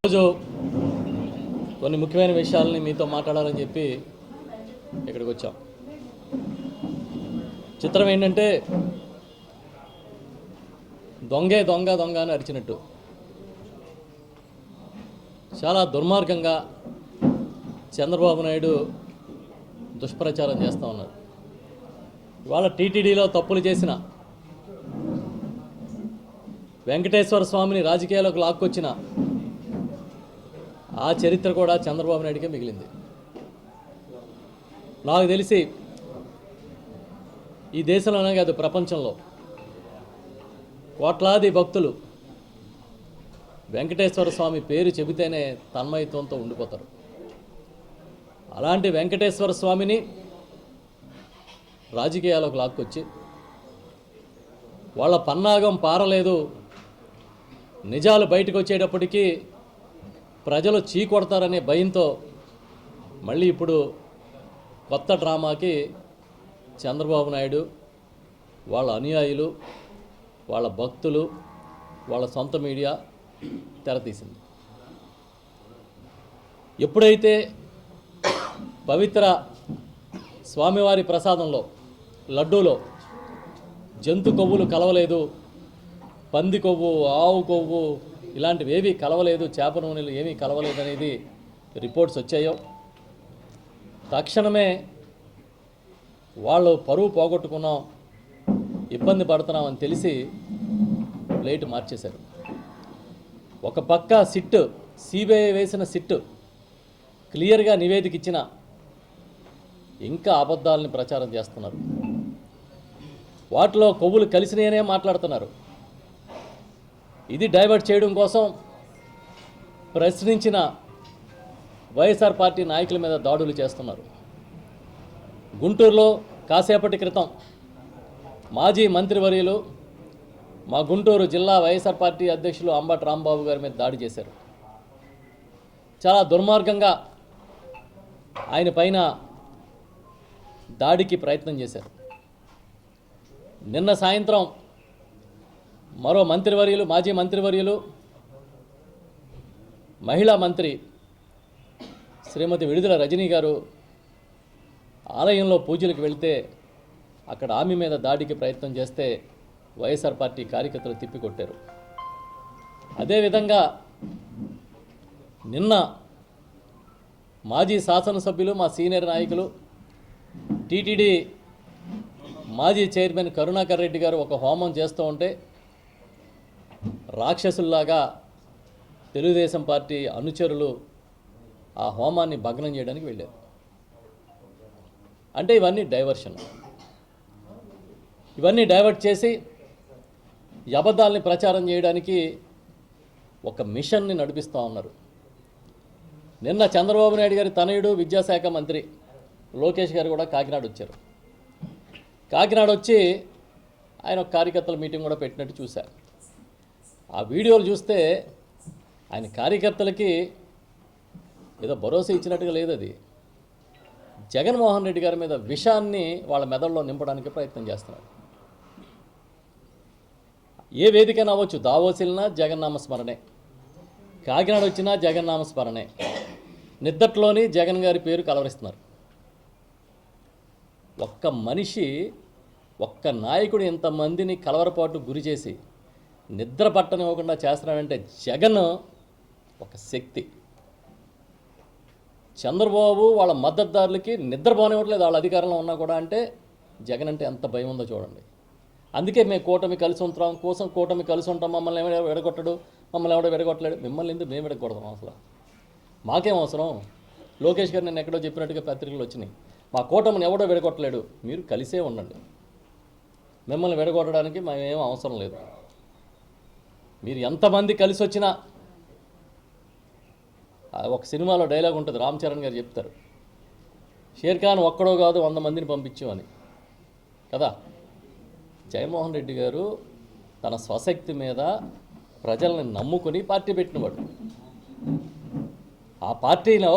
ఈరోజు కొన్ని ముఖ్యమైన విషయాలని మీతో మాట్లాడాలని చెప్పి ఇక్కడికి వచ్చాం. చిత్రం ఏంటంటే దొంగే దొంగ దొంగ అని అరిచినట్టు చాలా దుర్మార్గంగా చంద్రబాబు నాయుడు దుష్ప్రచారం చేస్తూ ఉన్నారు. ఇవాళ టీటీడీలో తప్పులు చేసిన వెంకటేశ్వర స్వామిని రాజకీయాల్లోకి లాక్కొచ్చిన ఆ చరిత్ర కూడా చంద్రబాబు నాయుడికే మిగిలింది. నాకు తెలిసి ఈ దేశంలోనే కాదు ప్రపంచంలో కోట్లాది భక్తులు వెంకటేశ్వర స్వామి పేరు చెబితేనే తన్మయత్వంతో ఉండిపోతారు. అలాంటి వెంకటేశ్వర స్వామిని రాజకీయాల్లోకి లాక్కొచ్చి వాళ్ళ పన్నాగం పారలేదు, నిజాలు బయటకు వచ్చేటప్పటికీ ప్రజలు చీకొడతారనే భయంతో మళ్ళీ ఇప్పుడు కొత్త డ్రామాకి చంద్రబాబు నాయుడు, వాళ్ళ అనుయాయులు, వాళ్ళ భక్తులు, వాళ్ళ సొంత మీడియా తెరతీసింది. ఎప్పుడైతే పవిత్ర స్వామివారి ప్రసాదంలో లడ్డూలో జంతు కొవ్వులు కలవలేదు, పంది కొవ్వు, ఆవు కొవ్వు ఇలాంటివి ఏమీ కలవలేదు, చేప నూనెలు ఏమీ కలవలేదు అనేది రిపోర్ట్స్ వచ్చాయో తక్షణమే వాళ్ళు పరువు పోగొట్టుకున్నాం, ఇబ్బంది పడుతున్నామని తెలిసి ప్లేట్ మార్చేశారు. ఒక పక్క సిట్, సిబిఐ వేసిన సిట్ క్లియర్గా నివేదిక ఇచ్చిన ఇంకా అబద్ధాలని ప్రచారం చేస్తున్నారు. వాటిలో కొవ్వులు కలిసినాయనే మాట్లాడుతున్నారు. ఇది డైవర్ట్ చేయడం కోసం ప్రశ్నించిన వైఎస్ఆర్ పార్టీ నాయకుల మీద దాడులు చేస్తున్నారు. గుంటూరులో కాసేపటి క్రితం మాజీ మంత్రివర్యులు, మా గుంటూరు జిల్లా వైఎస్ఆర్ పార్టీ అధ్యక్షులు అంబటి రాంబాబు గారి మీద దాడి చేశారు. చాలా దుర్మార్గంగా ఆయన పైన దాడికి ప్రయత్నం చేశారు. నిన్న సాయంత్రం మరో మంత్రివర్యులు, మాజీ మంత్రివర్యులు, మహిళా మంత్రి శ్రీమతి విడుదల రజనీ గారు ఆలయంలో పూజలకు వెళితే అక్కడ ఆమె మీద దాడికి ప్రయత్నం చేస్తే వైఎస్ఆర్ పార్టీ కార్యకర్తలు తిప్పికొట్టారు. అదేవిధంగా నిన్న మాజీ శాసనసభ్యులు, మా సీనియర్ నాయకులు, టీటీడీ మాజీ చైర్మన్ కరుణాకర్ రెడ్డి గారు ఒక హోమం చేస్తూ ఉంటే రాక్షసుల్లాగా తెలుగుదేశం పార్టీ అనుచరులు ఆ హోమాన్ని భగ్నం చేయడానికి వెళ్ళారు. అంటే ఇవన్నీ డైవర్షన్. ఇవన్నీ డైవర్ట్ చేసి అబద్ధాలని ప్రచారం చేయడానికి ఒక మిషన్ని నడిపిస్తూ ఉన్నారు. నిన్న చంద్రబాబు నాయుడు గారి తనయుడు, విద్యాశాఖ మంత్రి లోకేష్ గారు కూడా కాకినాడ వచ్చారు. కాకినాడ వచ్చి ఆయన ఒక కార్యకర్తల మీటింగ్ కూడా పెట్టినట్టు చూశారు. ఆ వీడియోలు చూస్తే ఆయన కార్యకర్తలకి ఏదో భరోసా ఇచ్చినట్టుగా లేదు. అది జగన్మోహన్ రెడ్డి గారి మీద విషాన్ని వాళ్ళ మెదడులో నింపడానికి ప్రయత్నం చేస్తున్నారు. ఏ వేదికైనా అవ్వచ్చు, దావోస్ వెళ్ళినా జగన్నామ స్మరణే, కాకినాడ వచ్చినా జగన్నామ స్మరణే, నిద్దట్లోని జగన్ గారి పేరు కలవరిస్తున్నారు. ఒక్క మనిషి, ఒక్క నాయకుడు ఇంతమందిని కలవరపాటు గురి చేసి నిద్ర పట్టనివ్వకుండా చేస్తున్నాడంటే జగన్ ఒక శక్తి. చంద్రబాబు వాళ్ళ మద్దతుదారులకి నిద్రపోనివ్వట్లేదు వాళ్ళ అధికారంలో ఉన్నా కూడా. అంటే జగన్ అంటే ఎంత భయం ఉందో చూడండి. అందుకే మేము కూటమి కలిసి ఉంటాం కోసం, కూటమి కలిసి ఉంటాం, మమ్మల్ని ఎవడో విడగొట్టడు, మమ్మల్ని ఎవడో విడగొట్టలేడు. మిమ్మల్ని ఎందుకు మేము విడగొడతాం? అసలు మాకేం అవసరం? లోకేష్ గారు నేను ఎక్కడో చెప్పినట్టుగా పత్రికలు వచ్చినాయి, మా కూటమిని ఎవడో విడగొట్టలేడు, మీరు కలిసే ఉండండి, మిమ్మల్ని విడగొట్టడానికి మేమేం అవసరం లేదు. మీరు ఎంతమంది కలిసి వచ్చినా, ఒక సినిమాలో డైలాగ్ ఉంటుంది, రామ్ చరణ్ గారు చెప్తారు, షేర్ ఖాన్ ఒక్కడో కాదు 100 మందిని పంపించు అని కదా. జగన్మోహన్ రెడ్డి గారు తన స్వశక్తి మీద ప్రజల్ని నమ్ముకుని పార్టీ పెట్టినవాడు. ఆ పార్టీలో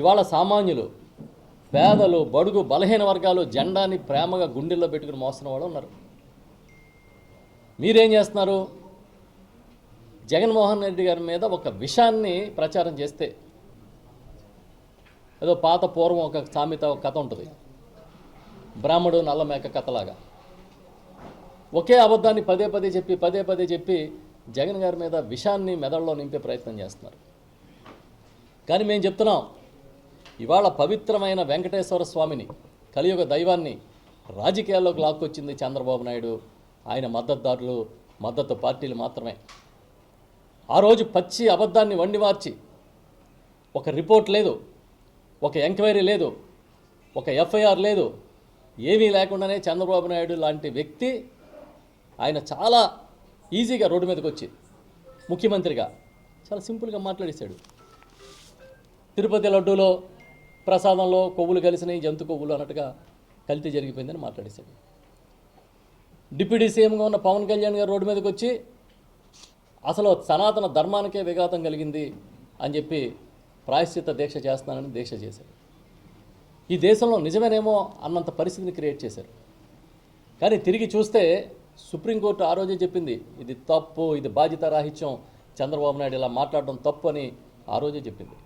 ఇవాళ సామాన్యులు, పేదలు, బడుగు బలహీన వర్గాలు జెండాని ప్రేమగా గుండెల్లో పెట్టుకుని మోస్తున్న వాళ్ళు ఉన్నారు. మీరేం చేస్తున్నారు? జగన్మోహన్ రెడ్డి గారి మీద ఒక విషాన్ని ప్రచారం చేస్తే, ఏదో పాత పూర్వం ఒక సామెత, ఒక కథ ఉంటుంది, బ్రాహ్మడు నల్లమేక కథలాగా ఒకే అబద్ధాన్ని పదే పదే చెప్పి జగన్ గారి మీద విషాన్ని మెదడులో నింపే ప్రయత్నం చేస్తున్నారు. కానీ మేము చెప్తున్నాం, ఇవాళ పవిత్రమైన వెంకటేశ్వర స్వామిని, కలియుగ దైవాన్ని రాజకీయాల్లోకి లాక్కొచ్చింది చంద్రబాబు నాయుడు, ఆయన మద్దతుదారులు, మద్దతు పార్టీలు మాత్రమే. ఆ రోజు పచ్చి అబద్ధాన్ని వండి మార్చి, ఒక రిపోర్ట్ లేదు, ఒక ఎంక్వైరీ లేదు, ఒక ఎఫ్ఐఆర్ లేదు, ఏమీ లేకుండానే చంద్రబాబు నాయుడు లాంటి వ్యక్తి ఆయన చాలా ఈజీగా రోడ్డు మీదకి వచ్చి ముఖ్యమంత్రిగా చాలా సింపుల్గా మాట్లాడేశాడు. తిరుపతి లడ్డూలో ప్రసాదంలో కొవ్వులు కలిసినాయి, జంతు కొవ్వులు అన్నట్టుగా కల్తీ జరిగిపోయిందని మాట్లాడేశాడు. డిప్యూటీ సీఎంగా ఉన్న పవన్ కళ్యాణ్ గారు రోడ్డు మీదకి వచ్చి అసలు సనాతన ధర్మానికే విఘాతం కలిగింది అని చెప్పి ప్రాయశ్చిత్త దీక్ష చేస్తున్నానని దీక్ష చేశారు. ఈ దేశంలో నిజమేనేమో అన్నంత పరిస్థితిని క్రియేట్ చేశారు. కానీ తిరిగి చూస్తే సుప్రీంకోర్టు ఆ రోజే చెప్పింది, ఇది తప్పు, ఇది బాధ్యతారాహిత్యం, చంద్రబాబు నాయుడు ఇలా మాట్లాడడం తప్పు అని ఆ రోజే చెప్పింది.